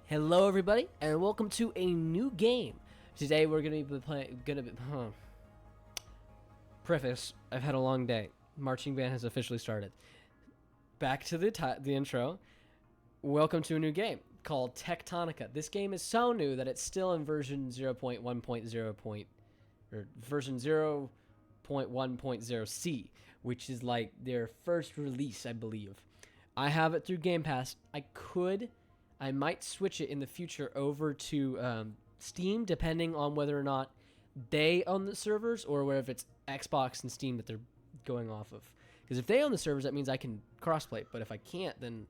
Hello, everybody, and welcome to a new game. Today, we're gonna be playing. Preface: I've had a long day. Marching band has officially started. Back to the intro. Welcome to a new game called Techtonica. This game is so new that it's still in version 0.1.0. Or version 0.1.0C, which is like their first release, I believe. I have it through Game Pass. I might switch it in the future over to Steam, depending on whether or not they own the servers or whether it's Xbox and Steam that they're going off of. Because if they own the servers, that means I can crossplay. But if I can't, then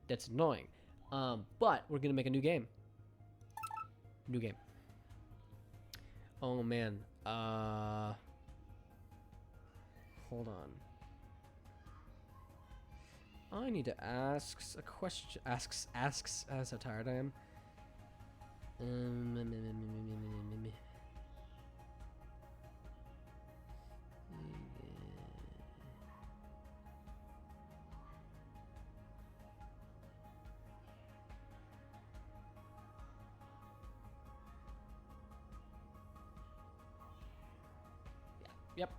that's annoying. But we're gonna make a new game. New game. Oh man. Hold on. I need to ask a question. Asks. That's how tired I am. Yep.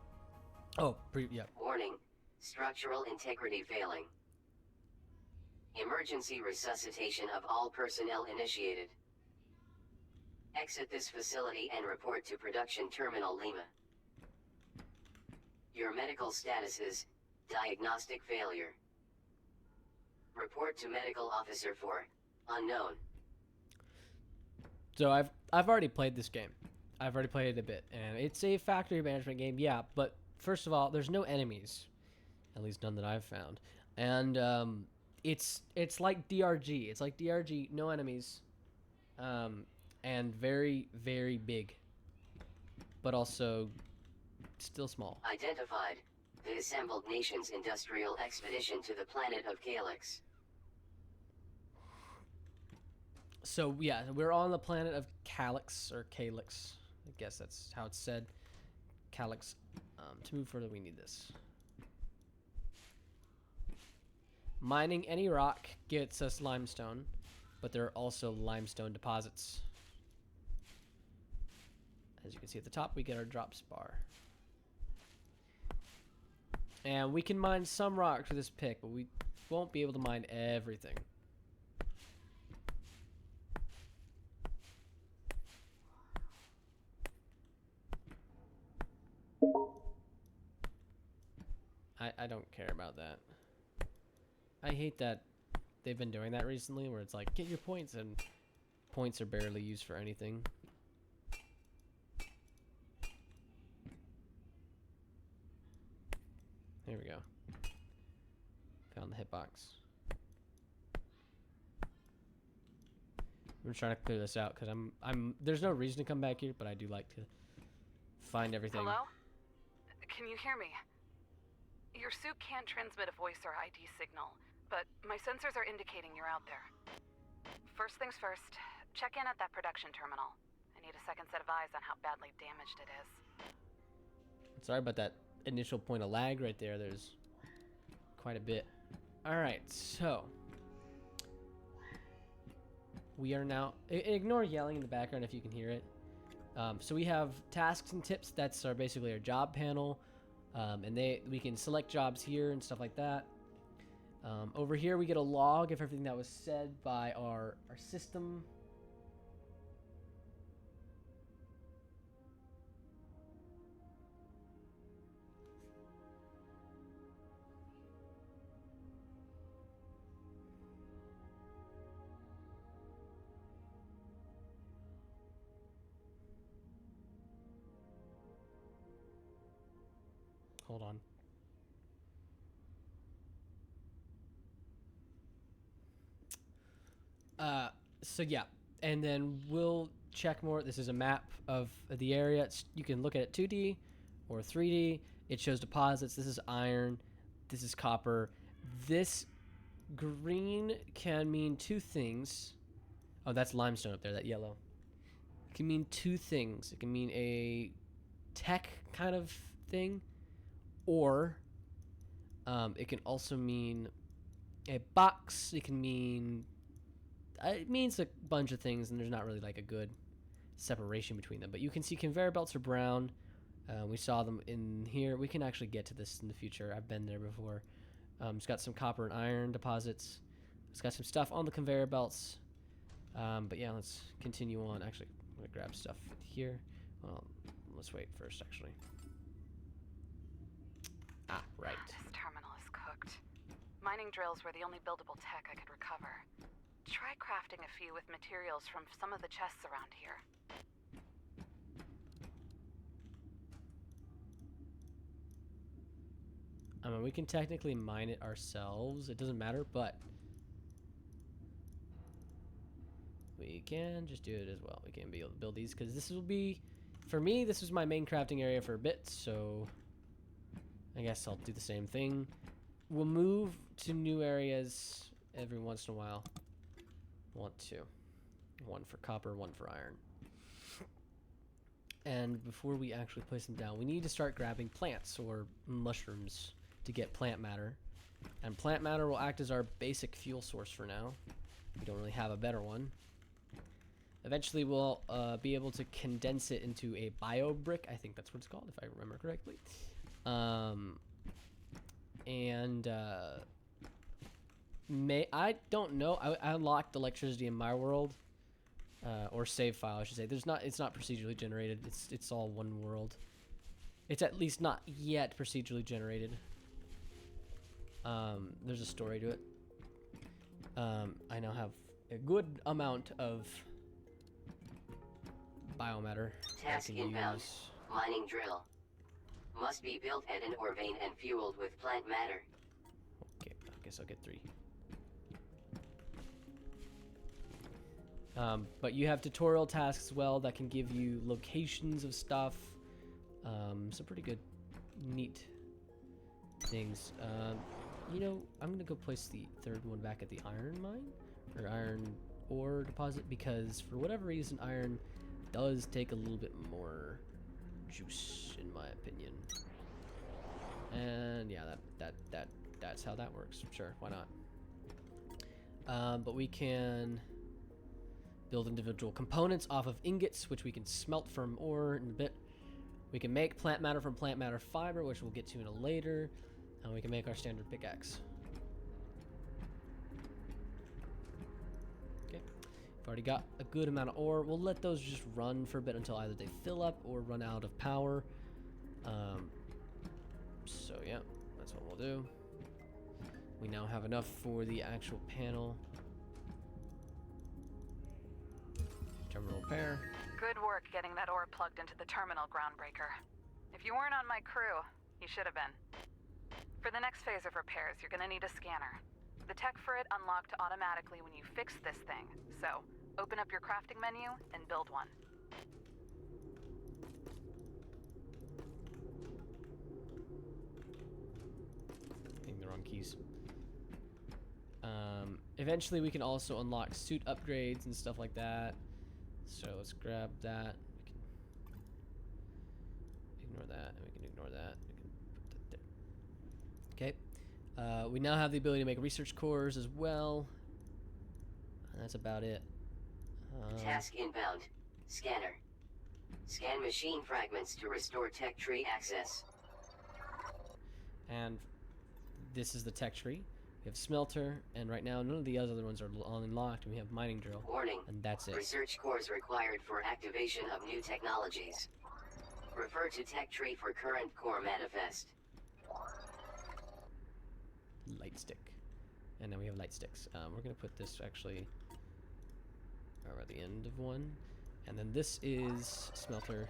Oh, yep. Warning. Structural integrity failing. Emergency resuscitation of all personnel initiated. Exit this facility and report to Production Terminal Lima. Your medical status is diagnostic failure. Report to Medical Officer 4. Unknown. So I've already played this game. I've already played it a bit, and it's a factory management game, yeah. But first of all, there's no enemies, at least none that I've found, and it's like DRG. It's like DRG, no enemies, and very very big, but also still small. Identified. The Assembled Nations Industrial Expedition to the planet of Calyx. So yeah, we're on the planet of Calyx or Calyx. I guess that's how it's said. Calyx. To move further, we need this. Mining any rock gets us limestone, but there are also limestone deposits. As you can see at the top, we get our drops bar. And we can mine some rock for this pick, but we won't be able to mine everything. I don't care about that. I hate that they've been doing that recently, where it's like, get your points, and points are barely used for anything. There we go. Found the hitbox. I'm trying to clear this out because there's no reason to come back here, but I do like to find everything. Hello? Can you hear me? Your suit can't transmit a voice or ID signal, but my sensors are indicating you're out there. First things first, check in at that production terminal. I need a second set of eyes on how badly damaged it is. Sorry about that initial point of lag right there. There's quite a bit. Alright, so we are now... Ignore yelling in the background if you can hear it. So we have tasks and tips. That's basically our job panel. And we can select jobs here and stuff like that. Over here we get a log of everything that was said by our system. Hold on. So yeah, and then we'll check more. This is a map of the area. You can look at it 2D or 3D. It shows deposits. This is iron. This is copper. This green can mean two things. Oh, that's limestone up there, that yellow. It can mean two things. It can mean a tech kind of thing, or it can also mean a box. It can mean it means a bunch of things, and there's not really like a good separation between them. But you can see conveyor belts are brown. We saw them in here. We can actually get to this in the future. I've been there before. It's got some copper and iron deposits. It's got some stuff on the conveyor belts. But yeah, let's continue on. Actually, I'm gonna grab stuff here. Well, let's wait first, actually. Ah, right. This terminal is cooked. Mining drills were the only buildable tech I could recover. Try crafting a few with materials from some of the chests around here. I mean, we can technically mine it ourselves. It doesn't matter, but we can just do it as well. We can be able to build these because this will be, for me, this was my main crafting area for a bit, so I guess I'll do the same thing. We'll move to new areas every once in a while. Want to. One for copper, one for iron. And before we actually place them down, we need to start grabbing plants or mushrooms to get plant matter. And plant matter will act as our basic fuel source for now. We don't really have a better one. Eventually we'll be able to condense it into a bio brick. I think that's what it's called, if I remember correctly. I don't know. I unlocked electricity in my world, or save file, I should say. It's not procedurally generated. It's all one world. It's at least not yet procedurally generated. There's a story to it. I now have a good amount of biomatter. Task inbound. Mining drill. Must be built at an ore vein and fueled with plant matter. Okay, I guess I'll get 3. But you have tutorial tasks as well that can give you locations of stuff. Some pretty good, neat things. You know, I'm gonna go place the 3rd one back at the iron mine, or iron ore deposit, because for whatever reason, iron does take a little bit more juice, in my opinion. And yeah, that's how that works. Sure, why not? But we can build individual components off of ingots, which we can smelt from ore in a bit. We can make plant matter from plant matter fiber, which we'll get to in a later. And we can make our standard pickaxe. Okay, we've already got a good amount of ore. We'll let those just run for a bit until either they fill up or run out of power. So yeah, that's what we'll do. We now have enough for the actual panel. Terminal repair. Good work getting that ore plugged into the terminal, Groundbreaker. If you weren't on my crew, you should have been. For the next phase of repairs, you're gonna need a scanner. The tech for it unlocked automatically when you fix this thing, so open up your crafting menu and build one. Hitting the wrong keys. Eventually we can also unlock suit upgrades and stuff like that. So let's grab that. We can ignore that, and we can ignore that. We can put that there. Okay. We now have the ability to make research cores as well. And that's about it. Task inbound. Scanner. Scan machine fragments to restore tech tree access. And this is the tech tree. We have smelter, and right now none of the other ones are unlocked, and we have mining drill. Warning. And that's it. Research cores required for activation of new technologies. Refer to tech tree for current core manifest. Light stick. And then we have light sticks. We're going to put this actually over at the end of one. And then this is smelter.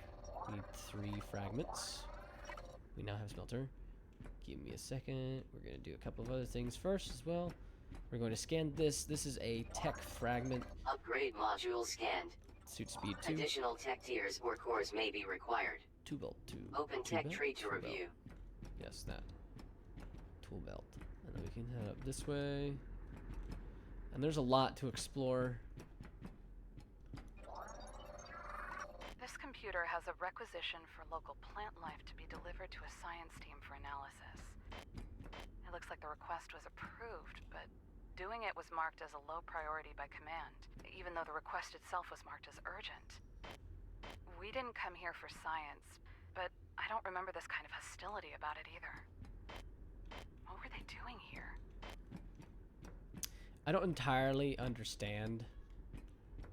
We need 3 fragments. We now have smelter. Give me a second. We're going to do a couple of other things first as well. We're going to scan this. This is a tech fragment. Upgrade module scanned. Suit speed 2. Additional tech tiers or cores may be required. Tool belt 2. Open tech tree to review. Yes, that. Tool belt. And then we can head up this way. And there's a lot to explore. This computer has a requisition for local plant life to be delivered to a science team for analysis. It looks like the request was approved, but doing it was marked as a low priority by command, even though the request itself was marked as urgent. We didn't come here for science, but I don't remember this kind of hostility about it either. What were they doing here? I don't entirely understand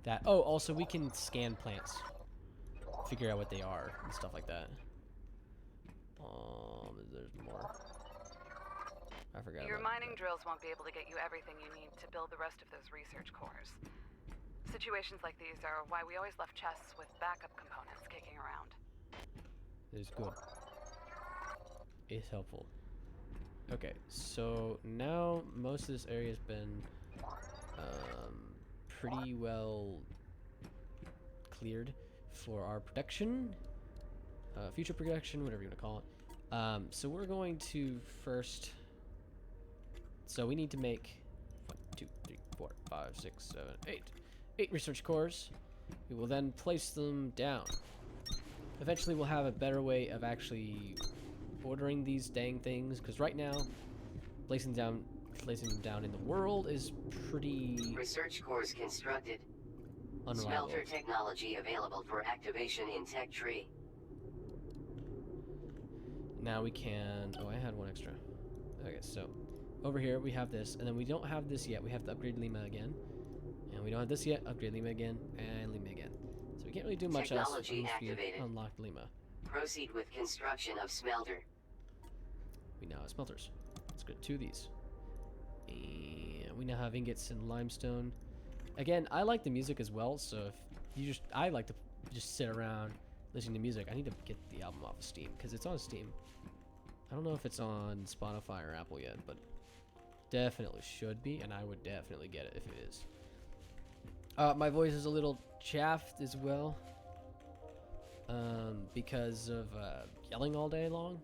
that. Oh, also we can scan plants, figure out what they are and stuff like that. There's more. I forgot. Your about mining that. drills won't be able to get you everything you need to build the rest of those research cores. Situations like these are why we always left chests with backup components kicking around. It's good. It's helpful. Okay, so now most of this area has been pretty well cleared for our production, future production, whatever you want to call it. So we're going to first. So we need to make 1, 2, 3, 4, 5, 6, 7, 8. 8 research cores. We will then place them down. Eventually we'll have a better way of actually ordering these dang things, because right now placing them down in the world is pretty Research cores constructed. unreliable. Smelter technology available for activation in Tech Tree. Now we can. Oh, I had one extra. Okay, so over here we have this, and then we don't have this yet. We have to upgrade Lima again, and we don't have this yet. Upgrade Lima again, and Lima again. So we can't really do much Technology else once we activated. unlock Lima. Proceed with construction of smelter. We now have smelters. Let's get 2 of these. And we now have ingots and limestone. Again, I like the music as well, so if you I like to just sit around listening to music. I need to get the album off of Steam, because it's on Steam. I don't know if it's on Spotify or Apple yet, but definitely should be, and I would definitely get it if it is. My voice is a little chaffed as well, because of yelling all day long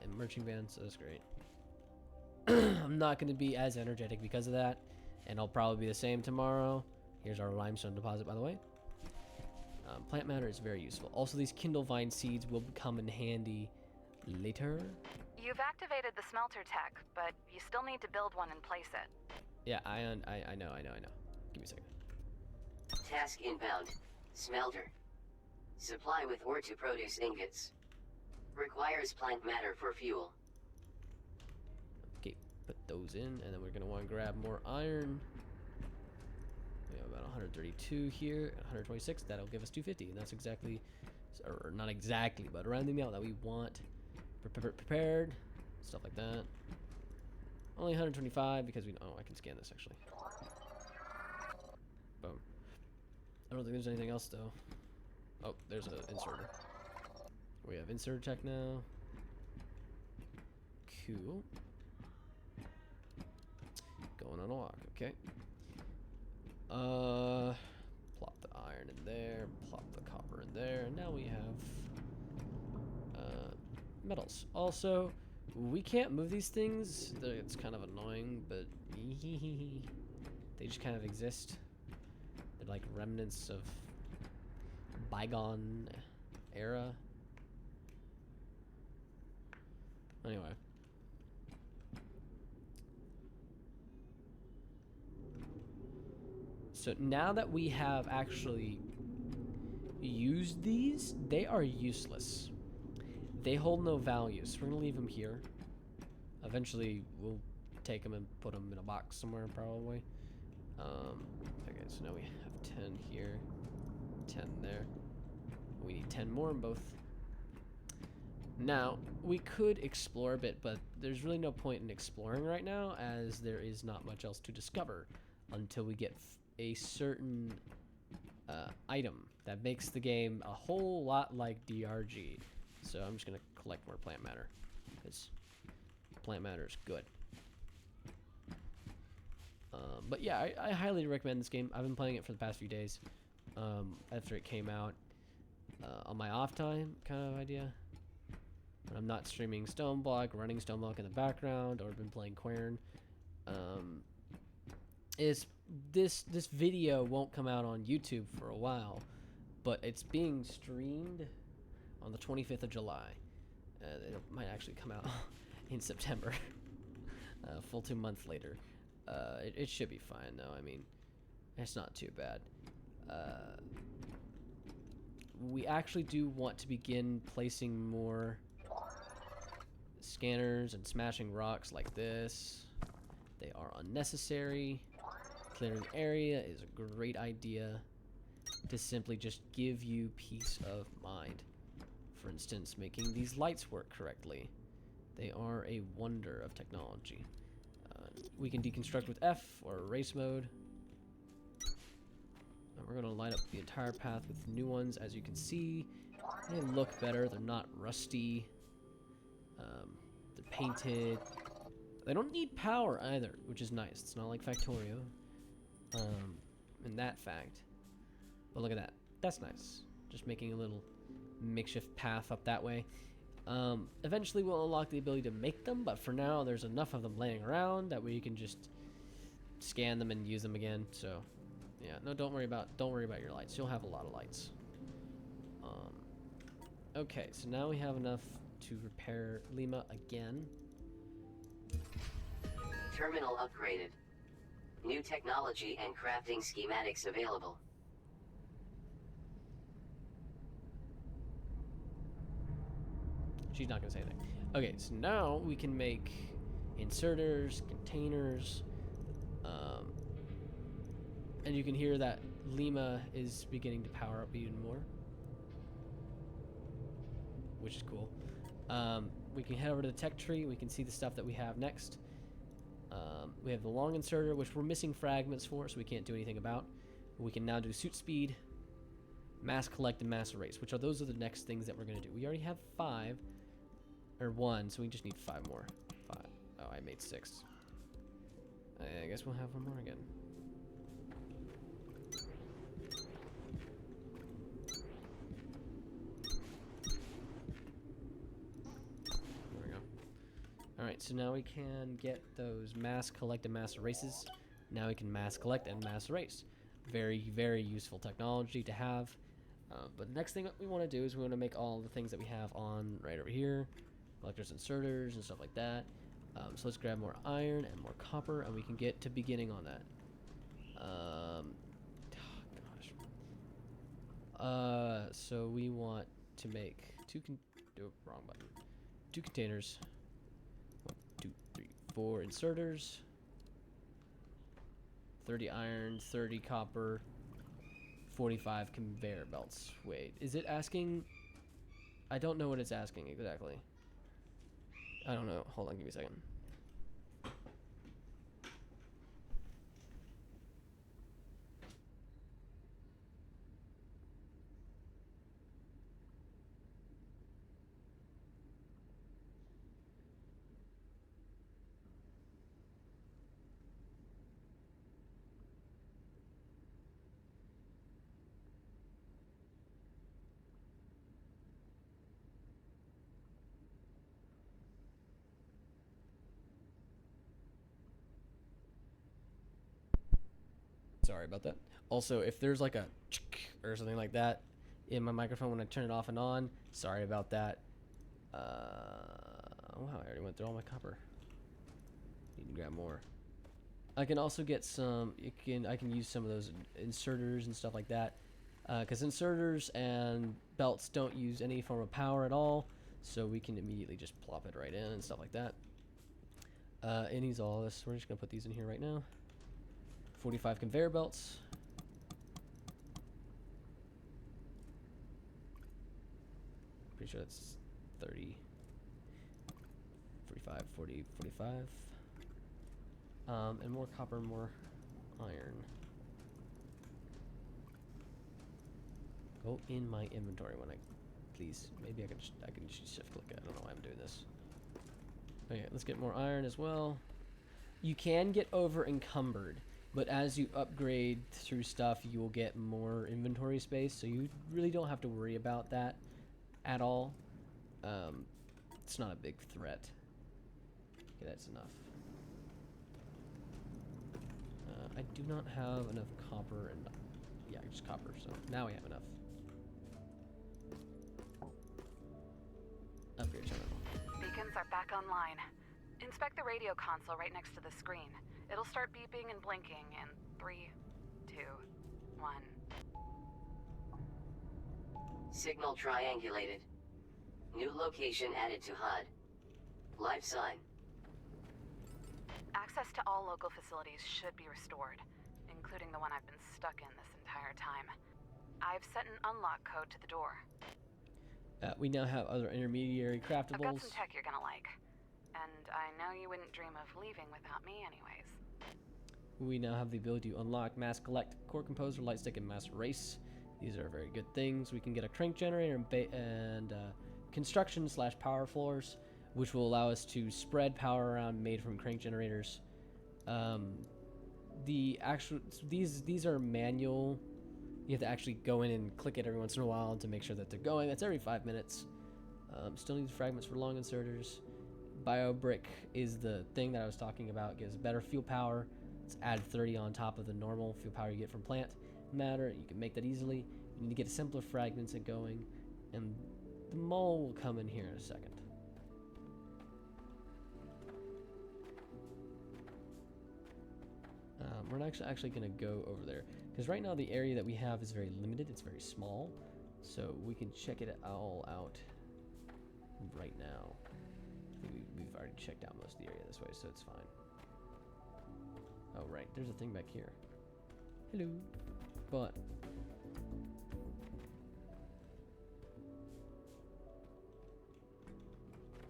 in marching band, so that's great. I'm not going to be as energetic because of that, and I'll probably be the same tomorrow. Here's our limestone deposit, by the way. Plant matter is very useful. Also, these Kindle Vine seeds will come in handy later. You've activated the smelter tech, but you still need to build one and place it. Yeah, I know. Give me a second. Task inbound. Smelter. Supply with ore to produce ingots. Requires plant matter for fuel. Okay, put those in, and then we're gonna want to grab more iron. We have about 132 here, 126. That'll give us 250, and that's exactly, or not exactly, but around the amount that we want. Prepared, stuff like that. Only 125 because we. Oh, I can scan this actually. Boom. I don't think there's anything else though. Oh, there's an inserter. We have insert check now. Cool. Going on a walk, okay. Plop the iron in there, plop the copper in there, and now we have metals. Also, we can't move these things. It's kind of annoying, but they just kind of exist. They're like remnants of bygone era. Anyway. So now that we have actually used these, they are useless. They hold no value, so we're gonna leave them here. Eventually, we'll take them and put them in a box somewhere, probably. Okay, so now we have 10 here, 10 there. We need 10 more in both. Now, we could explore a bit, but there's really no point in exploring right now, as there is not much else to discover until we get a certain item that makes the game a whole lot like DRG. So I'm just going to collect more plant matter, because plant matter is good. But yeah, I highly recommend this game. I've been playing it for the past few days after it came out on my off time kind of idea. When I'm not streaming Stoneblock, running Stoneblock in the background, or been playing Quern. This video won't come out on YouTube for a while, but it's being streamed on the 25th of July. It might actually come out in September. full 2 months later. It should be fine though. I mean, it's not too bad. We actually do want to begin placing more scanners and smashing rocks like this. They are unnecessary. Clearing area is a great idea to simply just give you peace of mind. For instance, making these lights work correctly. They are a wonder of technology. We can deconstruct with F or erase mode. And we're going to light up the entire path with new ones. As you can see, they look better. They're not rusty. They're painted. They don't need power either, which is nice. It's not like Factorio. In that fact. But look at that. That's nice. Just making a little makeshift path up that way. Eventually we'll unlock the ability to make them, but for now there's enough of them laying around that we can just scan them and use them again. So yeah, no, don't worry about your lights. You'll have a lot of lights. Okay, so now we have enough to repair Lima again. Terminal upgraded. New technology and crafting schematics available. She's not gonna say anything. Okay, so now we can make inserters, containers, and you can hear that Lima is beginning to power up even more, which is cool. We can head over to the tech tree. We can see the stuff that we have next. We have the long inserter, which we're missing fragments for, so we can't do anything about. We can now do suit speed, mass collect, and mass erase, which are those are the next things that we're gonna do. We already have 5. Or 1, so we just need 5 more. 5. Oh, I made 6. I guess we'll have 1 more again. There we go. Alright, so now we can get those mass collect and mass erases. Now we can mass collect and mass erase. Very, very useful technology to have. But the next thing that we want to do is we want to make all the things that we have on right over here. Collectors, inserters, and stuff like that. So let's grab more iron and more copper, and we can get to beginning on that. So we want to make 2 wrong button. 2 containers. 1, 2, 3, 4 inserters. 30 iron, 30 copper, 45 conveyor belts. Wait, is it asking? I don't know what it's asking exactly. I don't know. Hold on, give me a second. Sorry about that. Also, if there's like a or something like that in my microphone when I turn it off and on, sorry about that. Wow, I already went through all my copper. Need to grab more. I can also get some. I can use some of those inserters and stuff like that, because inserters and belts don't use any form of power at all, so we can immediately just plop it right in and stuff like that. It needs all this. We're just gonna put these in here right now. 45 conveyor belts. Pretty sure that's 30, 45, 40, 45. And more copper, more iron. Go in my inventory when please. Maybe I can just shift click it. I don't know why I'm doing this. Okay, let's get more iron as well. You can get over encumbered, but as you upgrade through stuff, you will get more inventory space, so you really don't have to worry about that at all. It's not a big threat. Okay, that's enough. I do not have enough copper and... yeah, just copper, so now we have enough. Upgrade terminal. Beacons are back online. Inspect the radio console right next to the screen. It'll start beeping and blinking in 3, 2, 1. Signal triangulated. New location added to HUD. Live sign. Access to all local facilities should be restored, including the one I've been stuck in this entire time. I've set an unlock code to the door. We now have other intermediary I've got craftables. some tech you're gonna like. And I know you wouldn't dream of leaving without me anyways. We now have the ability to unlock Mass Collect, Core Composer, Light Stick, and Mass Erase. These are very good things. We can get a crank generator and construction / power floors, which will allow us to spread power around made from crank generators. These are manual. You have to actually go in and click it every once in a while to make sure that they're going. That's every 5 minutes. Still needs fragments for long inserters. BioBrick is the thing that I was talking about. It gives better fuel power. Let's add 30 on top of the normal fuel power you get from plant matter. You can make that easily. You need to get simpler fragments and going. And the mole will come in here in a second. We're not actually going to go over there. Because right now the area that we have is very limited. It's very small. So we can check it all out right now. I think we've already checked out most of the area this way, so it's fine. Oh, right. There's a thing back here. Hello. But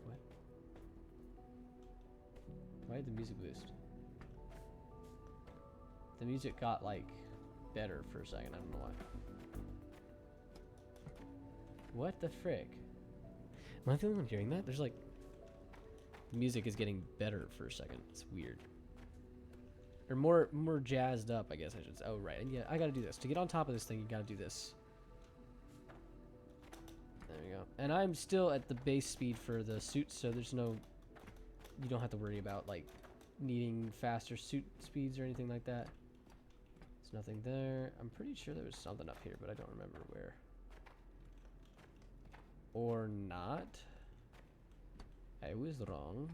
what? Why did the music boost? The music got, like, better for a second. I don't know why. What the frick? Am I the only one hearing that? There's, like... The music is getting better for a second. It's weird. Or more jazzed up, I guess I should say. Oh, right. And yeah, I gotta do this. To get on top of this thing, you gotta do this. There we go. And I'm still at the base speed for the suit, so there's no... You don't have to worry about, like, needing faster suit speeds or anything like that. There's nothing there. I'm pretty sure there was something up here, but I don't remember where. Or not. I was wrong.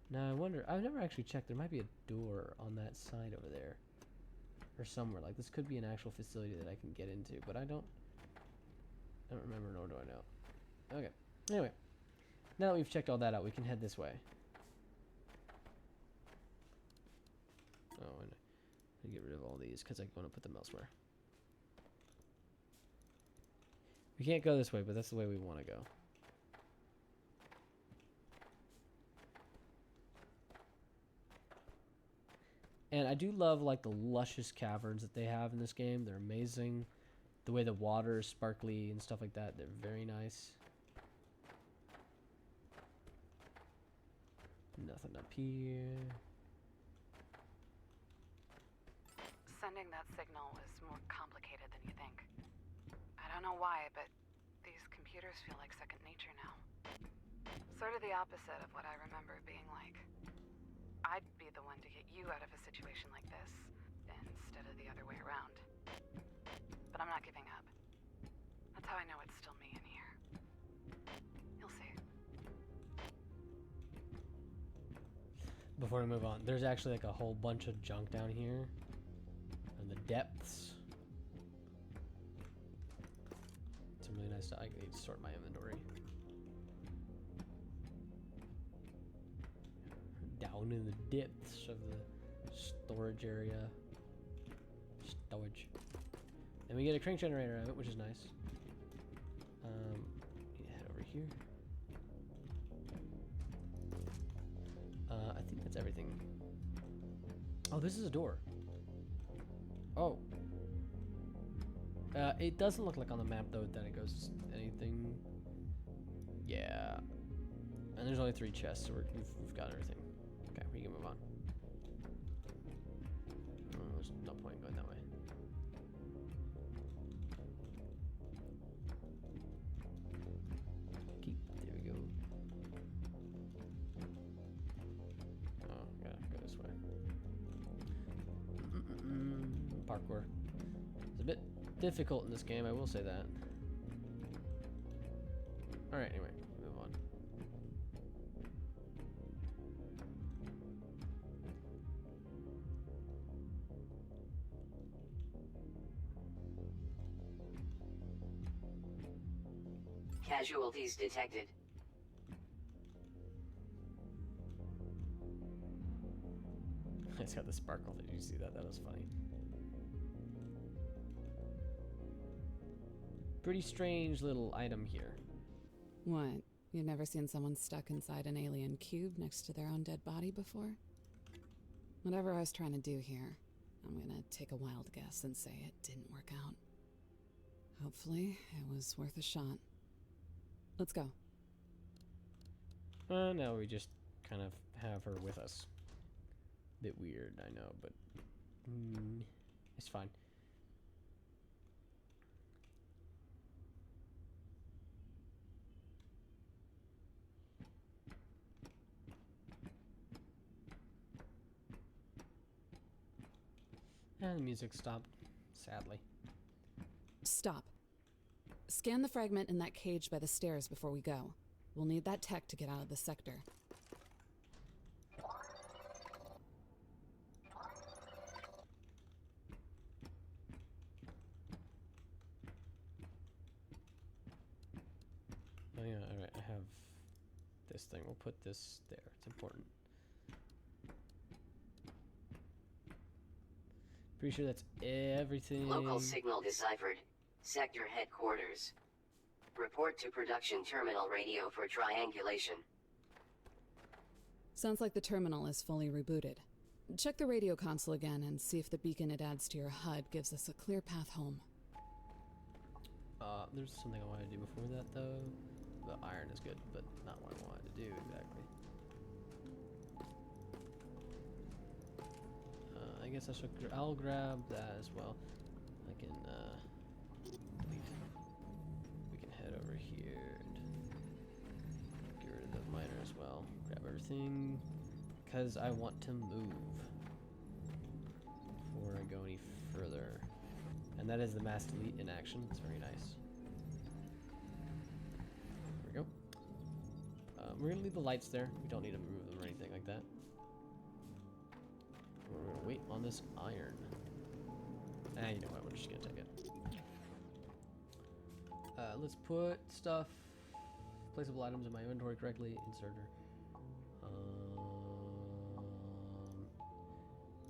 Now I wonder, I've never actually checked. There might be a door on that side over there. Or somewhere. Like, this could be an actual facility that I can get into, but I don't remember, nor do I know. Okay. Anyway. Now that we've checked all that out, we can head this way. Oh, and I get rid of all these because I want to put them elsewhere. We can't go this way, but that's the way we want to go. And I do love, like, the luscious caverns that they have in this game. They're amazing. The way the water is sparkly and stuff like that, they're very nice. Nothing up here. Sending that signal was more complicated than you think. I don't know why, but these computers feel like second nature now. Sort of the opposite of what I remember it being like. I'd be the one to get you out of a situation like this, instead of the other way around. But I'm not giving up. That's how I know it's still me in here. You'll see. Before we move on, there's actually, like, a whole bunch of junk down here. In the depths. Some really nice stuff. I need to sort my inventory. Down in the depths of the storage area. Stowage. And we get a crank generator out of it, which is nice. Head over here. I think that's everything. Oh, this is a door. Oh. It doesn't look like on the map, though, that it goes anything. Yeah. And there's only 3 chests, so we've got everything. Okay, we can move on. Oh, there's no point in going that way. There we go. Oh, gotta go this way. Parkour. It's a bit difficult in this game, I will say that. Alright, anyway, move on. Casualties detected. It's got the sparkle. Did you see that? That was funny. Pretty strange little item here. What? You've never seen someone stuck inside an alien cube next to their own dead body before? Whatever I was trying to do here, I'm gonna take a wild guess and say it didn't work out. Hopefully, it was worth a shot. Let's go. No, we just kind of have her with us. Bit weird, I know, but it's fine. And the music stopped, sadly. Stop. Scan the fragment in that cage by the stairs before we go. We'll need that tech to get out of the sector. Oh yeah, alright, I have this thing. We'll put this there. It's important. Pretty sure that's everything. Local signal deciphered. Sector headquarters. Report to production terminal radio for triangulation. Sounds like the terminal is fully rebooted. Check the radio console again and see if the beacon it adds to your HUD gives us a clear path home. There's something I wanted to do before that, though. The iron is good, but not what I wanted to do exactly. I guess I'll grab that as well. I can delete. We can head over here and get rid of the miner as well. Grab everything because I want to move before I go any further. And that is the mass delete in action. It's very nice. There we go. We're gonna leave the lights there. We don't need to move them or anything like that. We're gonna wait on this iron. You know what? We're just gonna take it. Let's put stuff, placeable items in my inventory correctly. Inserter.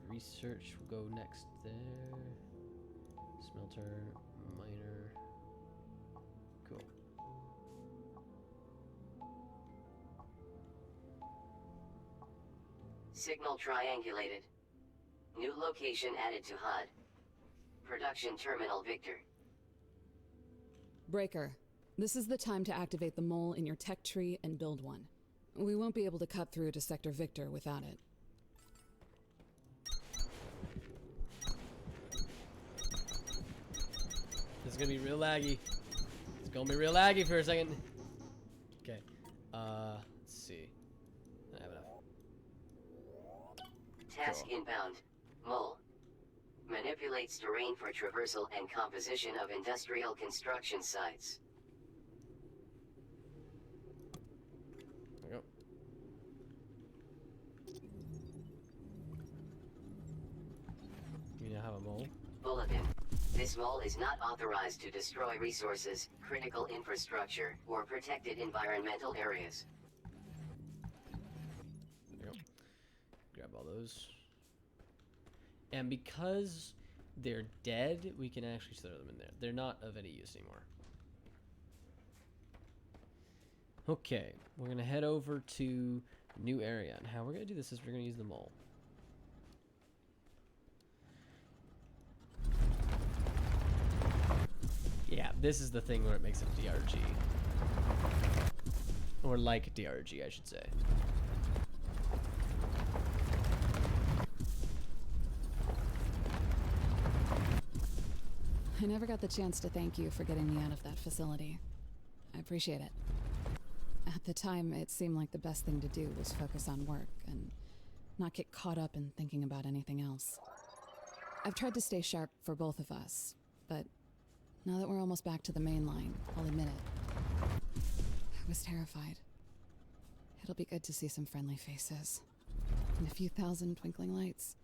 Research will go next there. Smelter, miner. Cool. Signal triangulated. New location added to HUD. Production terminal Victor. Breaker, this is the time to activate the mole in your tech tree and build one. We won't be able to cut through to Sector Victor without it. This is gonna be real laggy. It's gonna be real laggy for a second. Okay. Let's see. I have enough. Task Cool. inbound. Mole. Manipulates terrain for traversal and composition of industrial construction sites. There we go. We now have a mole. Bulletin. This mole is not authorized to destroy resources, critical infrastructure, or protected environmental areas. There we go. Grab all those. And because they're dead, we can actually throw them in there. They're not of any use anymore. Okay, we're gonna head over to new area. And how we're gonna do this is we're gonna use the mole. Yeah, this is the thing where it makes it DRG. Or like DRG, I should say. I never got the chance to thank you for getting me out of that facility. I appreciate it. At the time, it seemed like the best thing to do was focus on work and not get caught up in thinking about anything else. I've tried to stay sharp for both of us, but now that we're almost back to the main line, I'll admit it. I was terrified. It'll be good to see some friendly faces. And a few thousand twinkling lights.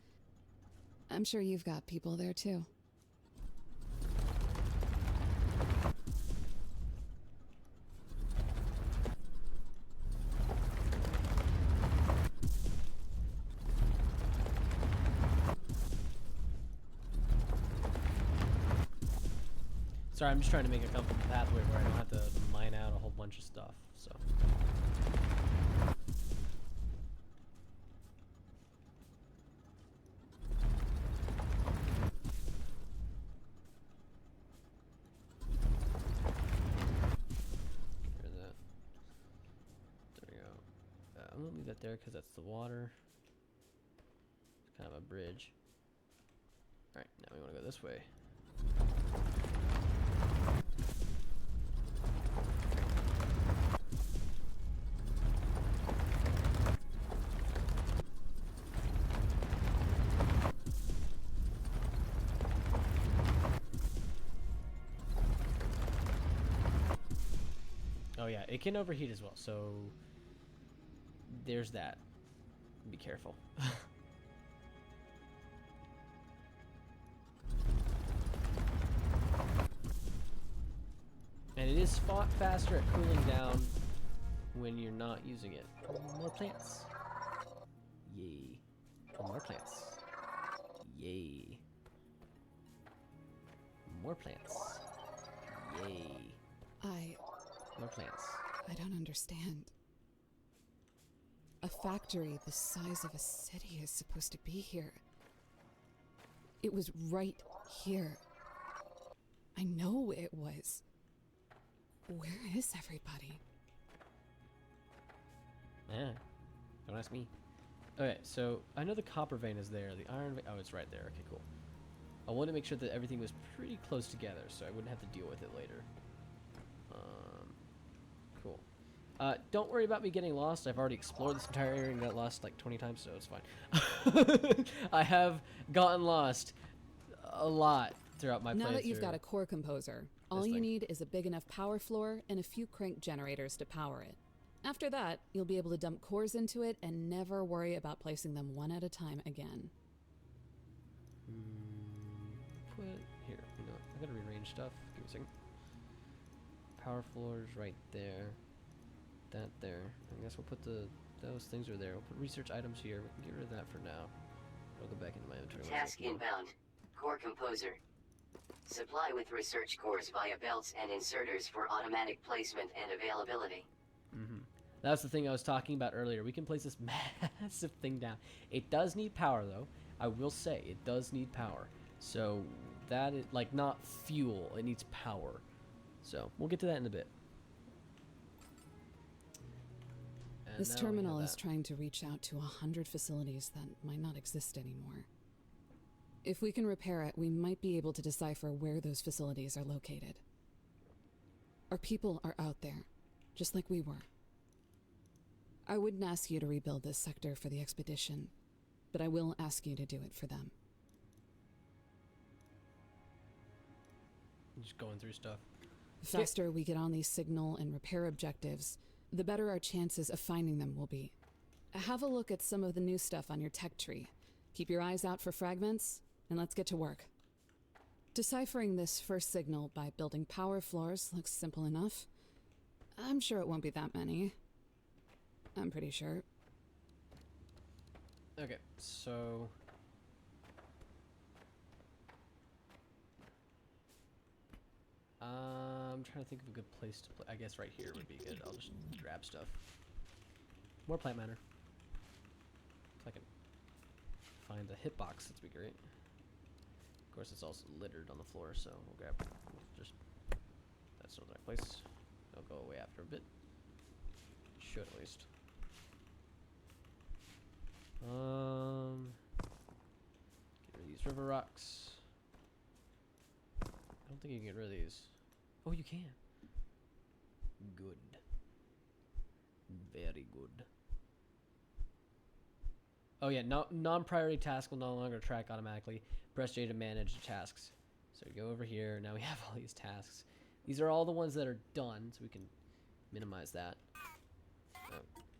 I'm sure you've got people there too. Sorry, I'm just trying to make a comfortable pathway where I don't have to mine out a whole bunch of stuff, so. Get rid of that. There we go. I'm gonna leave that there because that's the water. It's kind of a bridge. Alright, now we want to go this way. Oh yeah, it can overheat as well, so there's that. Be careful. And it is faster at cooling down when you're not using it. More plants. Yay. Oh, more plants. Yay. More plants. Yay. More plants. I don't understand. A factory the size of a city is supposed to be here. It was right here. I know it was. Where is everybody? Yeah. Don't ask me. Okay, so I know the copper vein is there. The iron vein. Oh, it's right there. Okay, cool. I wanted to make sure that everything was pretty close together so I wouldn't have to deal with it later. Cool. Don't worry about me getting lost. I've already explored this entire area and got lost like 20 times, so it's fine. I have gotten lost a lot throughout my playthrough. Now that you've got a core composer, all you thing. need is a big enough power floor and a few crank generators to power it. After that, you'll be able to dump cores into it and never worry about placing them one at a time again. Put here. You know, I gotta rearrange stuff. Give me a second. Power floors right there. That there. I guess we'll put those things are there. We'll put research items here. We can get rid of that for now. I'll go back into my inventory. Task inbound. Core composer. Supply with research cores via belts and inserters for automatic placement and availability. That's the thing I was talking about earlier. We can place this massive thing down. It does need power, though. I will say, it does need power. So, that is, like, not fuel. It needs power. So, we'll get to that in a bit. And This now we terminal have is that. trying to reach out to 100 facilities that might not exist anymore. If we can repair it, we might be able to decipher where those facilities are located. Our people are out there, just like we were. I wouldn't ask you to rebuild this sector for the expedition, but I will ask you to do it for them. Just going through stuff. The faster we get on these signal and repair objectives, the better our chances of finding them will be. Have a look at some of the new stuff on your tech tree. Keep your eyes out for fragments, and let's get to work. Deciphering this first signal by building power floors looks simple enough. I'm sure it won't be that many. I'm pretty sure. Okay, so... I'm trying to think of a good place to play. I guess right here would be good. I'll just grab stuff. More plant matter. If I can find a hitbox, that'd be great. Of course, it's also littered on the floor, so we'll grab just... That's not the right place. It'll go away after a bit. Should at least. Get rid of these river rocks. I don't think you can get rid of these. Oh, you can. Good. Very good. Oh yeah, non-priority task will no longer track automatically. Press J to manage the tasks. So we go over here. Now we have all these tasks. These are all the ones that are done, so we can minimize that.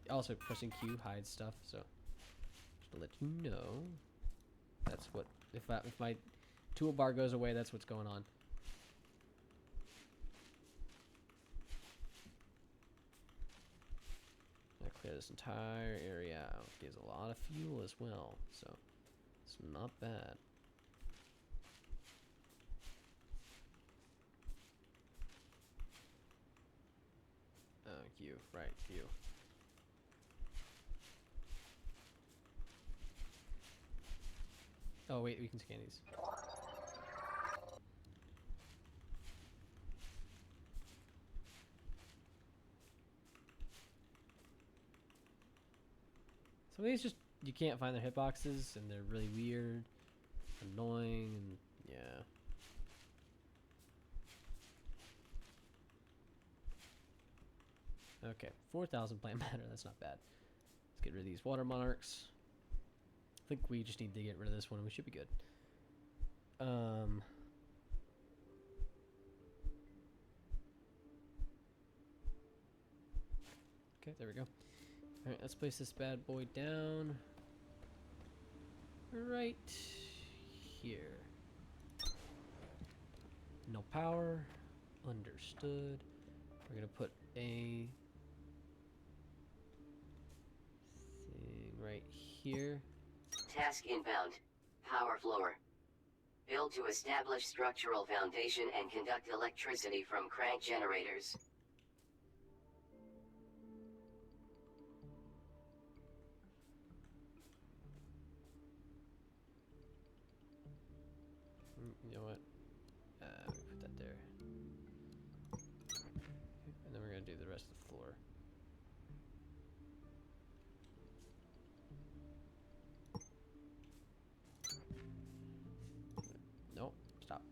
Also, pressing Q hides stuff, so just to let you know, that's what, if my toolbar goes away, that's what's going on. I clear this entire area out. Gives a lot of fuel as well, so it's not bad. Q, right, Q. Oh wait, we can scan these. Some of these just, you can't find their hitboxes, and they're really weird, annoying, and yeah. Okay, 4,000 plant matter, that's not bad. Let's get rid of these water monarchs. I think we just need to get rid of this one and we should be good. Okay, there we go. Alright, let's place this bad boy down. Right here. No power. Understood. We're gonna put a thing right here. Task inbound. Power floor. Build to establish structural foundation and conduct electricity from crank generators. You know what? Let me put that there. And then we're gonna do the rest of the floor. Nope, stop.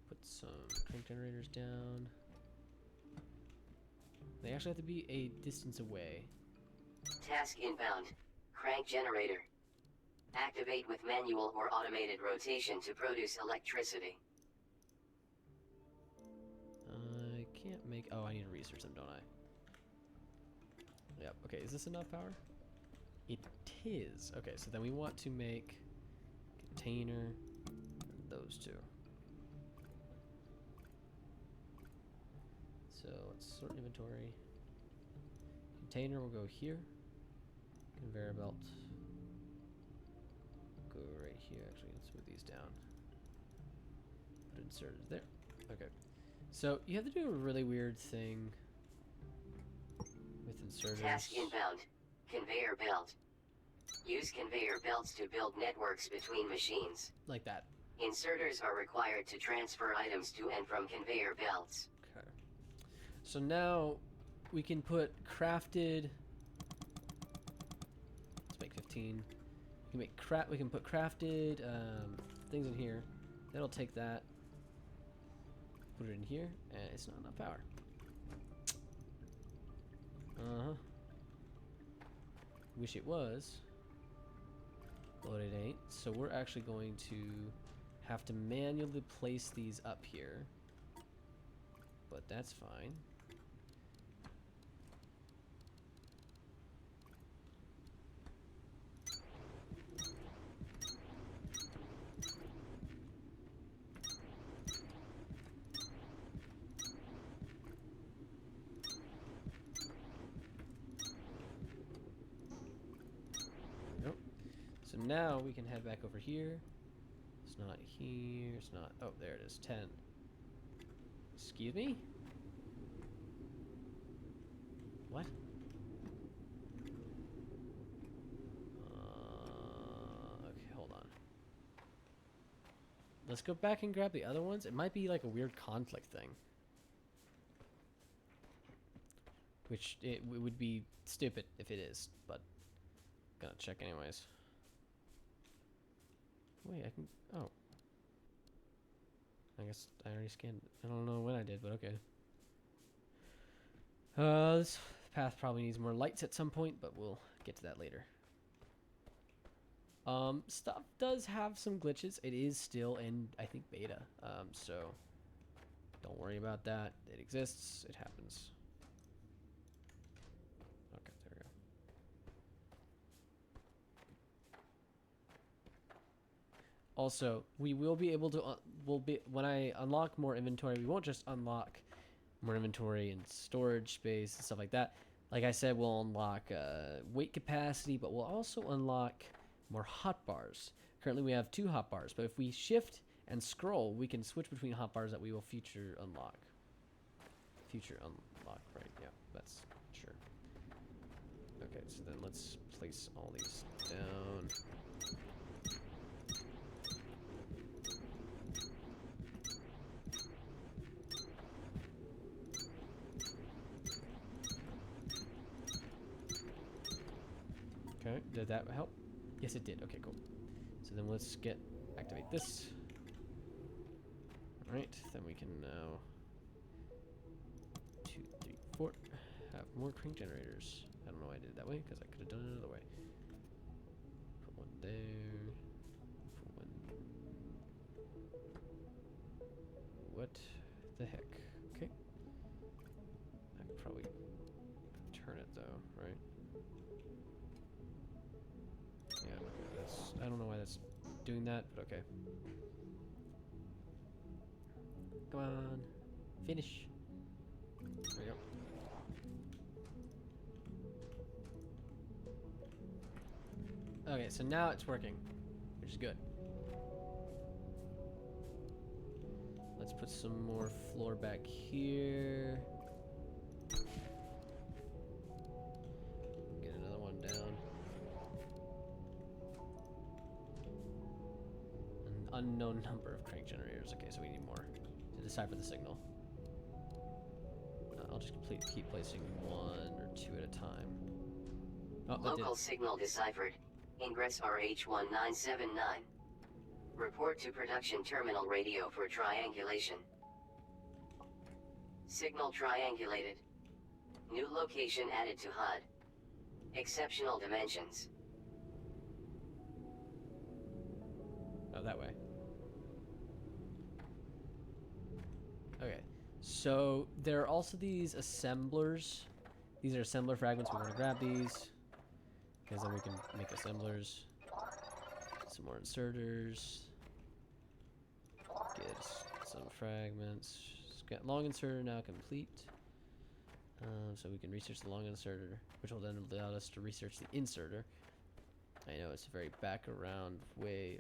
Put some crank generators down. They actually have to be a distance away. Task inbound. Crank generator. Activate with manual or automated rotation to produce electricity. I can't make... Oh, I need to research them, don't I? Yep. Okay, is this enough power? It is. Okay, so then we want to make container and those two. So let's sort inventory. Container will go here. Conveyor belt. Go right here. Actually, let's move these down. Put inserters there. Okay. So you have to do a really weird thing with inserters. Task inbound. Conveyor belt. Use conveyor belts to build networks between machines. Like that. Inserters are required to transfer items to and from conveyor belts. Okay. So now we can put crafted. Let's make 15. We can put crafted things in here. That'll take that. Put it in here, and it's not enough power. Wish it was, but it ain't. So we're actually going to have to manually place these up here, but that's fine. So now we can head back over here. It's not here. It's not. Oh, there it is. 10. Excuse me? What? Okay, hold on. Let's go back and grab the other ones. It might be like a weird conflict thing. Which it would be stupid if it is, but gonna check anyways. Wait, I can... Oh. I guess I already scanned it. I don't know when I did, but okay. This path probably needs more lights at some point, but we'll get to that later. Stuff does have some glitches. It is still in, I think, beta. So Don't worry about that. It exists. It happens. Okay, there we go. Also, we will be able to, when I unlock more inventory, we won't just unlock more inventory and storage space and stuff like that. Like I said, we'll unlock weight capacity, but we'll also unlock more hotbars. Currently, we have 2 hotbars, but if we shift and scroll, we can switch between hotbars that we will future unlock. Future unlock, right? Yeah, that's sure. Okay, so then let's place all these down. Okay, did that help? Yes, it did. Okay, cool. So then let's activate this. Alright, then we can now 2, 3, 4 have more crank generators. I don't know why I did it that way, because I could have done it another way. Put one there. Put one. What the heck? Okay. I could probably turn it though, right? Yeah, okay, that's, I don't know why that's doing that, but okay. Come on. Finish. There we go. Okay, so now it's working, which is good. Let's put some more floor back here. Get another one down. An unknown number of crank generators. Okay, so we need more to decipher the signal. I'll just keep placing 1 or 2 at a time. Oh, Local signal deciphered. Ingress RH1979. Report to production terminal radio for triangulation. Signal triangulated. New location added to HUD. Exceptional dimensions. Oh, that way. Okay, so there are also these assemblers. These are assembler fragments. We want to grab these because then we can make assemblers. Some more inserters. Get some fragments. Got long inserter now complete. So we can research the long inserter, which will then allow us to research the inserter. I know it's a very back around way.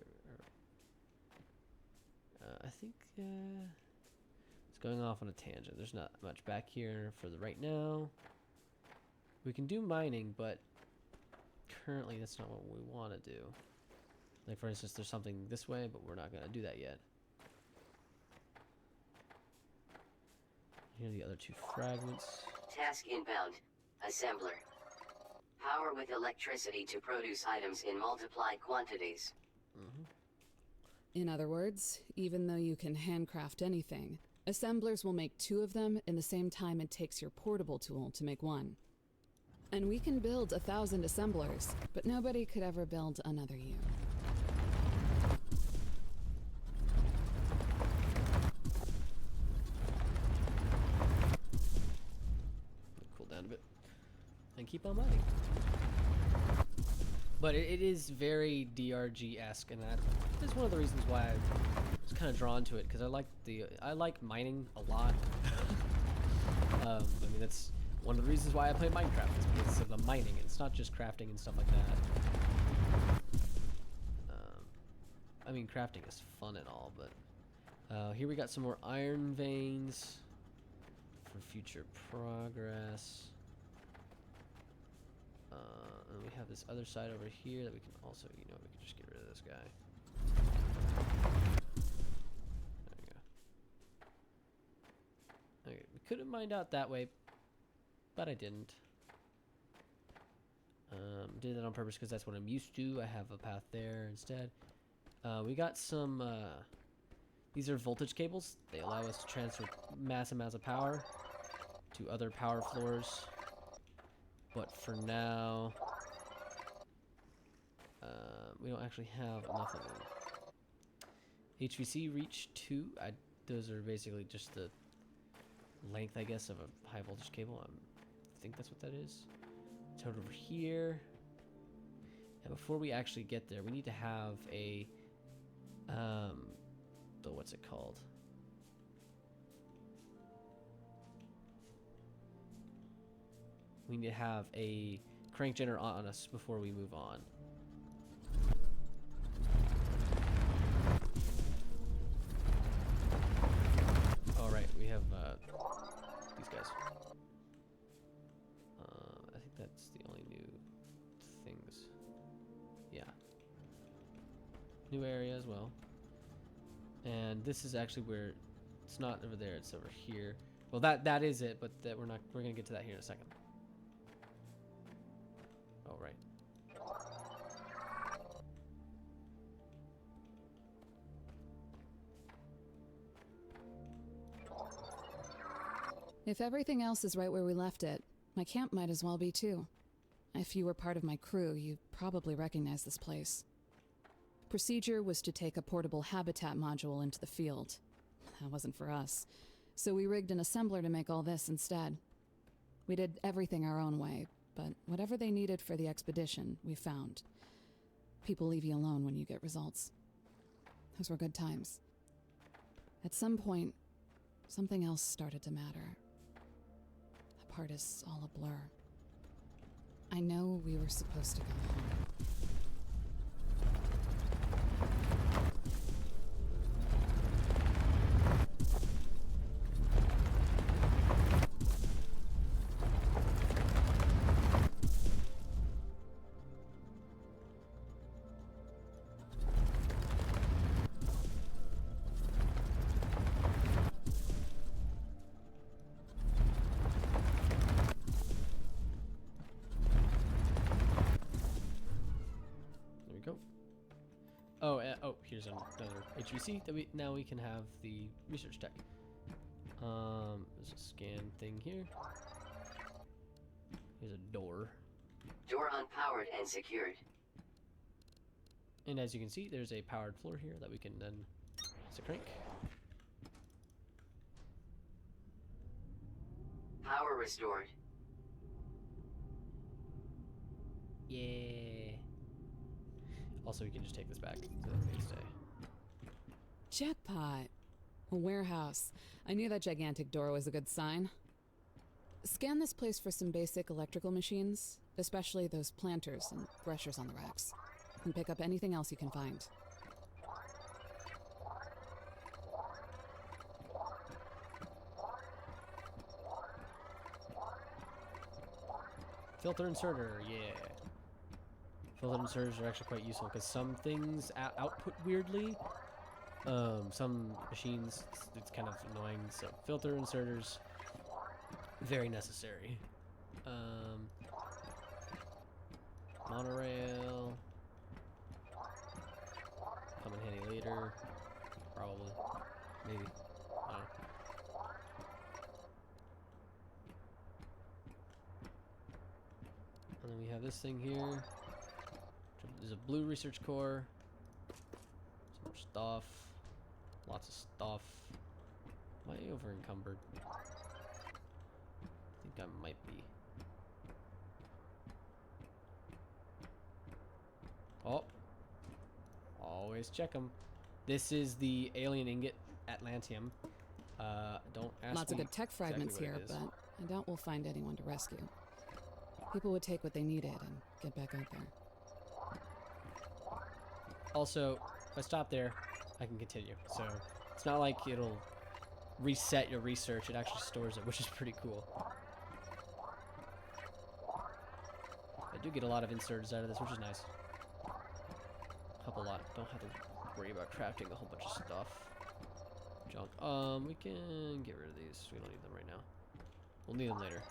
I think it's going off on a tangent. There's not much back here for the right now. We can do mining, but currently that's not what we want to do. Like for instance, there's something this way, but we're not going to do that yet. Here are the other 2 fragments. Task inbound. Assembler. Power with electricity to produce items in multiplied quantities. In other words, even though you can handcraft anything, assemblers will make 2 of them in the same time it takes your portable tool to make 1. And we can build 1,000 assemblers, but nobody could ever build another you. Cool down a bit. And keep on mining. But it is very DRG-esque, and that is one of the reasons why I was kind of drawn to it, because I like mining a lot. I mean, that's one of the reasons why I play Minecraft, is because of the mining. It's not just crafting and stuff like that. I mean, crafting is fun and all, but here we got some more iron veins for future progress. And we have this other side over here that we can also, we can just get rid of this guy. There we go. Okay, we could have mined out that way, but I didn't. Did that on purpose because that's what I'm used to. I have a path there instead. We got some, these are voltage cables. They allow us to transfer mass amounts of power to other power floors. But for now, we don't actually have enough of them. HVC reach 2. Those are basically just the length, I guess, of a high voltage cable. I think that's what that is. Toad over here. And before we actually get there, we need to have a, what's it called? We need to have a crank generator on us before we move on. All right, we have these guys. I think that's the only new things. Yeah. New area as well. And this is actually where it's not over there, it's over here. Well, that is it, but that we're gonna get to that here in a second. Oh, right. If everything else is right where we left it, my camp might as well be too. If you were part of my crew, you probably recognize this place. Procedure was to take a portable habitat module into the field. That wasn't for us, so we rigged an assembler to make all this instead. We did everything our own way, but whatever they needed for the expedition, we found. People leave you alone when you get results. Those were good times. At some point, something else started to matter. That part is all a blur. I know we were supposed to go home. Oh, here's another HVC that we can have the research tech. There's a scan thing here. Here's a door. Door unpowered and secured. And as you can see, there's a powered floor here that we can then crank. Power restored. Yeah. Also, we can just take this back to the mainstay. Jackpot! A warehouse. I knew that gigantic door was a good sign. Scan this place for some basic electrical machines, especially those planters and brushers on the racks. And pick up anything else you can find. Filter inserter, yeah. Filter inserters are actually quite useful because some things output weirdly. Some machines, it's kind of annoying. So filter inserters, very necessary. Monorail, come in handy later, probably, maybe. I don't know. And then we have this thing here. There's a blue research core. Some more stuff. Lots of stuff. Am I over encumbered? I think I might be. Oh. Always check them. This is the alien ingot Atlantium. Don't ask Lots me of good tech fragments exactly here, what it is. but I doubt we'll find anyone to rescue. People would take what they needed and get back out there. Also, if I stop there, I can continue. So it's not like it'll reset your research. It actually stores it, which is pretty cool. I do get a lot of inserts out of this, which is nice. Help a lot. Don't have to worry about crafting a whole bunch of stuff. Junk. We can get rid of these. We don't need them right now. We'll need them later.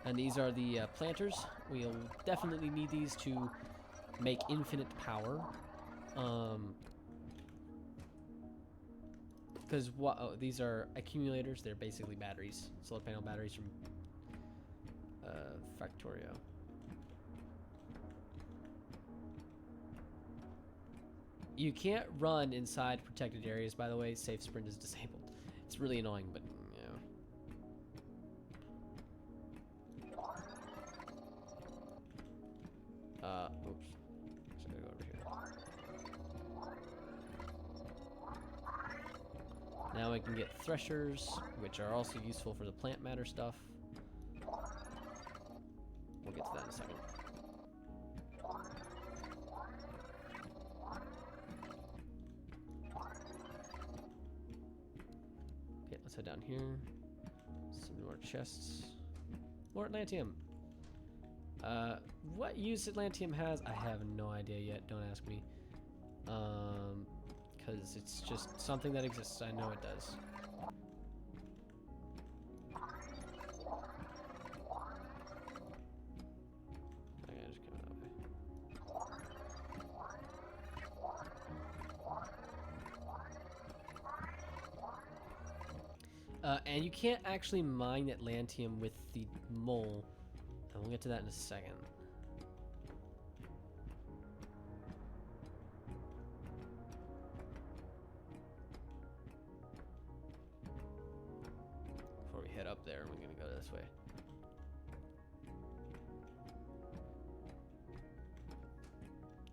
And these are the planters. We'll definitely need these to make infinite power. Because these are accumulators. They're basically batteries, solar panel batteries from Factorio. You can't run inside protected areas, by the way. Safe sprint is disabled. It's really annoying, but yeah. Oops. So I gotta go over here. Now we can get threshers, which are also useful for the plant matter stuff. We'll get to that in a second. Okay, let's head down here. Some more chests. More Atlantium. What use Atlantium has, I have no idea yet. Don't ask me. Because it's just something that exists. I know it does. Okay, just come that way. And you can't actually mine Atlantium with the mole. And we'll get to that in a second. Before we head up there, we're gonna go this way.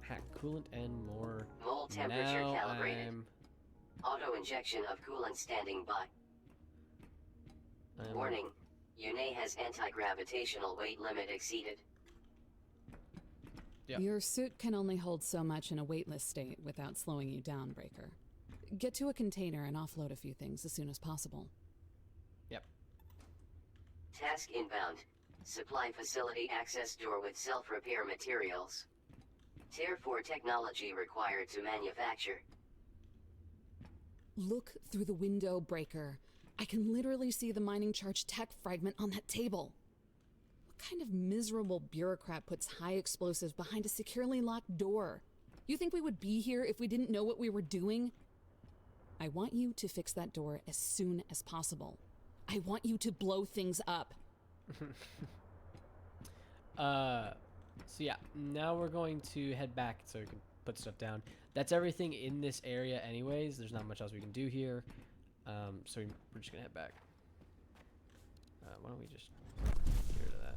Hack coolant and more. Mole temperature Now calibrated. Auto injection of coolant standing by. Warning. Yune has anti-gravitational weight limit exceeded. Yep. Your suit can only hold so much in a weightless state without slowing you down, Breaker. Get to a container and offload a few things as soon as possible. Yep. Task inbound. Supply facility access door with self-repair materials. Tier 4 technology required to manufacture. Look through the window, Breaker. I can literally see the mining charge tech fragment on that table. What kind of miserable bureaucrat puts high explosives behind a securely locked door? You think we would be here if we didn't know what we were doing? I want you to fix that door as soon as possible. I want you to blow things up. So yeah, now we're going to head back so we can put stuff down. That's everything in this area anyways. There's not much else we can do here. So we're just gonna head back. Why don't we just get rid of that?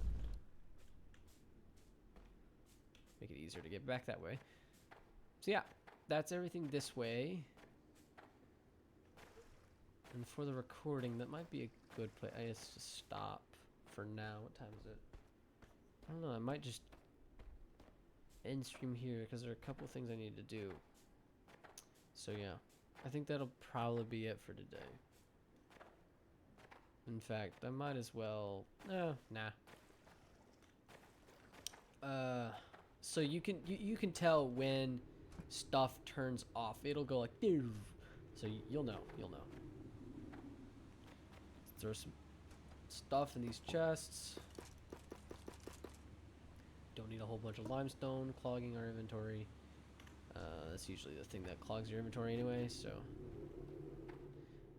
Make it easier to get back that way. So yeah, that's everything this way. And for the recording, that might be a good place. I guess to stop for now. What time is it? I don't know. I might just end stream here because there are a couple things I need to do. So yeah, I think that'll probably be it for today. In fact, I might as well. Nah. So you can tell when stuff turns off. It'll go like, so you'll know. Throw some stuff in these chests. Don't need a whole bunch of limestone clogging our inventory. That's usually the thing that clogs your inventory anyway, so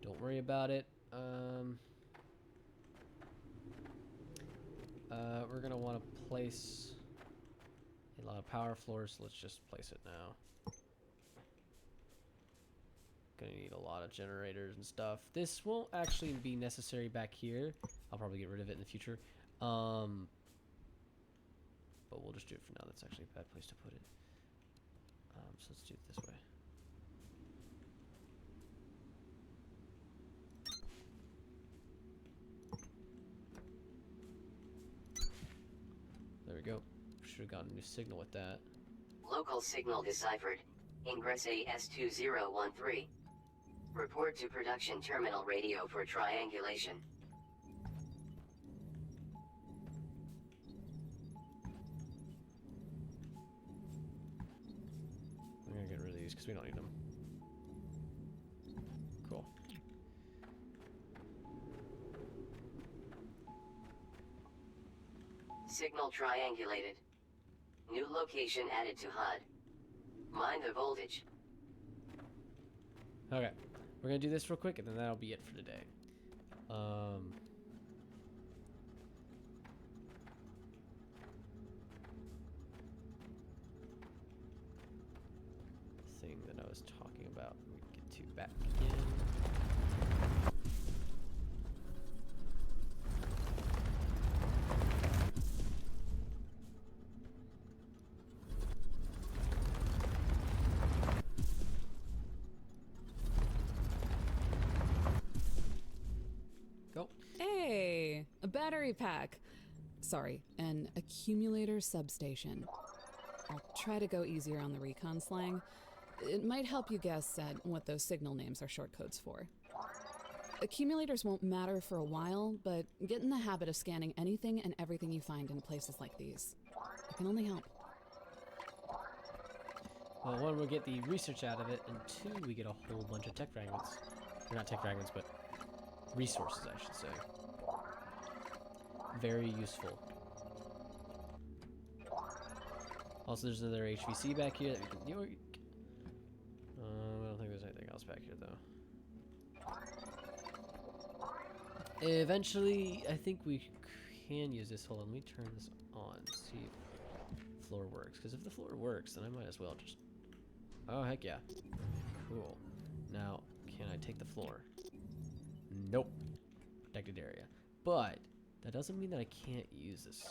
don't worry about it. We're gonna want to place a lot of power floors, so let's just place it now. Gonna need a lot of generators and stuff. This won't actually be necessary back here. I'll probably get rid of it in the future. But we'll just do it for now. That's actually a bad place to put it. So let's do it this way. There we go. Should have gotten a new signal with that. Local signal deciphered. Ingress AS2013. Report to production terminal radio for triangulation. I'm gonna get rid of these because we don't need them. Cool. Signal triangulated. New location added to HUD. Mind the voltage. Okay, we're gonna do this real quick, and then that'll be it for today. Thing that I was talking about. Let me get to back again. Go. Hey, a battery pack. Sorry, an accumulator substation. I'll try to go easier on the recon slang. It might help you guess at what those signal names are short codes for. Accumulators won't matter for a while, but get in the habit of scanning anything and everything you find in places like these. It can only help. Well, one, we'll get the research out of it, and two, we get a whole bunch of tech fragments. Or not tech fragments, but resources, I should say. Very useful. Also, there's another HVC back here that we can... I don't think there's anything else back here, though. Eventually, I think we can use this. Hold on, let me turn this on, see if the floor works. Because if the floor works, then I might as well just... Oh, heck yeah. Cool. Now, can I take the floor? Nope. Protected area. But, that doesn't mean that I can't use this.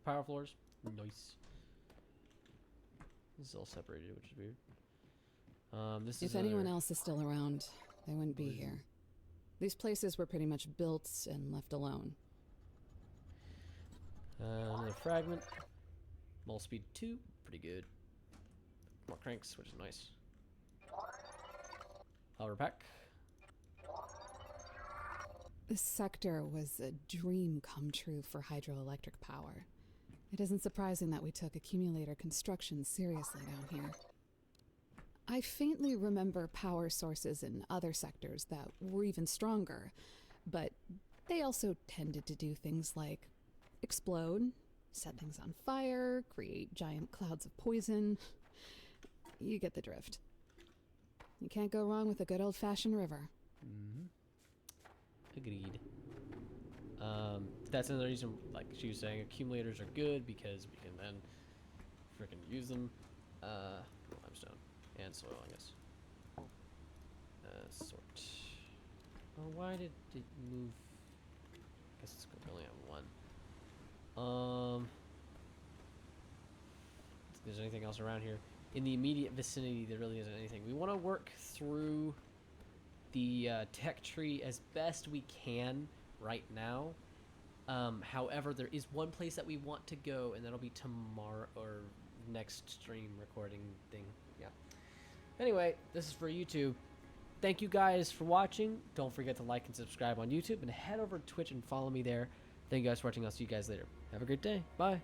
Power floors. Nice. This is all separated, which is weird. This is If anyone else is still around, they wouldn't be here. These places were pretty much built and left alone. Another fragment. Mole speed 2. Pretty good. More cranks, which is nice. Power pack. This sector was a dream come true for hydroelectric power. It isn't surprising that we took accumulator construction seriously down here. I faintly remember power sources in other sectors that were even stronger, but they also tended to do things like explode, set things on fire, create giant clouds of poison. You get the drift. You can't go wrong with a good old-fashioned river. Mm-hmm. Agreed. That's another reason, like she was saying, accumulators are good because we can then freaking use them. Limestone and soil, I guess. Sort. Oh, why did it move? I guess it's only on one. If there's anything else around here in the immediate vicinity, there really isn't anything. We want to work through the tech tree as best we can right now. However, there is one place that we want to go, and that'll be tomorrow or next stream recording thing. Yeah. Anyway, this is for YouTube. Thank you guys for watching. Don't forget to like and subscribe on YouTube, and head over to Twitch and follow me there. Thank you guys for watching. I'll see you guys later. Have a great day. Bye.